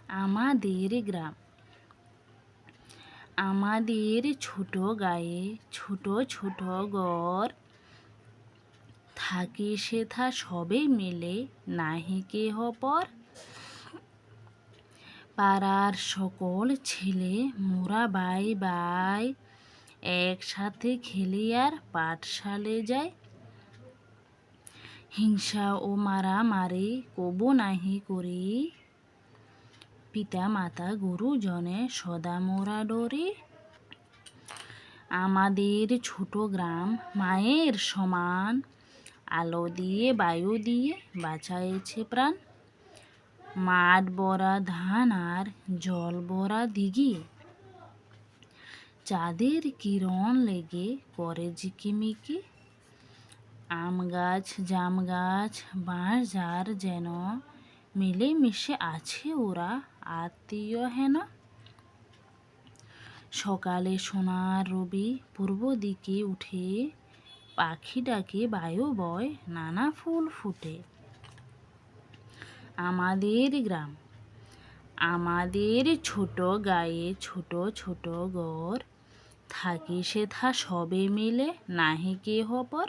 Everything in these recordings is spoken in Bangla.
আমাদের গ্রাম। আমাদের ছোট গায়ে ছোট ছোট ঘর, থাকে সেথা সবে মিলে নাহি কেহ পর। পাড়ার সকল ছেলে মোরা বাই বাই, একসাথে খেলি আর পাঠশালে যাই। হিংসা ও মারামারি কবু নাহি করি, পিতা মাতা গুরুজনে সদা মোরা ডরি। আমাদের ছোট গ্রাম মায়ের সমান, আলো দিয়ে বায়ু দিয়ে বাঁচাইছে প্রাণ। মাঠ ভরা ধান আর জল ভরা দিঘি, চাঁদের কিরণ লেগে করে ঝিকিমিকি। আম গাছ জাম গাছ বাঁশ ঝাড় যেন মিলেমিশে আছে ওরা আত্মীয় হেন। সকালে সোনার রবি পূর্ব দিকে উঠে, পাখি ডাকে বায়ু বয় নানা ফুল ফুটে। আমাদের গ্রাম। আমাদের ছোট গায়ে ছোট ছোট ঘর, থাকি সেথা সবে মিলে নাহি কেহ পর।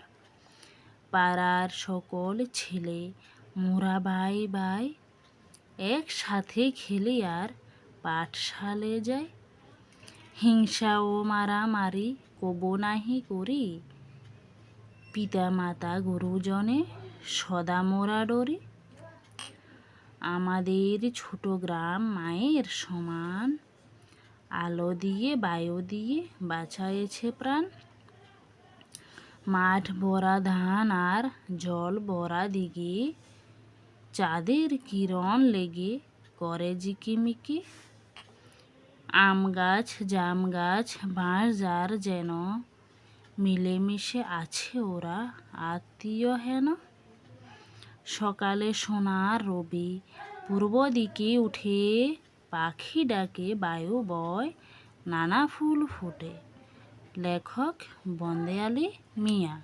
পাড়ার সকল ছেলে মোরা বাই বাই, একসাথে খেলি আর পাঠশালে যাই। হিংসা ও মারামারি কবু নাহি করি, পিতা মাতা গুরুজনে সদা মোরা ডরি। আমাদের ছোট গ্রাম মায়ের সমান, আলো দিয়ে বায়ু দিয়ে বাঁচাইছে প্রাণ। মাঠ ভরা ধান আর জল ভরা দিঘি, চাঁদের কিরণ লেগে করে ঝিকিমিকি। আম গাছ জাম গাছ বাঁশ ঝাড় যেন মিলেমিশে আছে ওরা আত্মীয় হেন। সকালে সোনার রবি পূর্ব দিকে উঠে, পাখি ডাকে বায়ু বয় নানা ফুল ফুটে। লেখক বন্দে আলী মিয়া।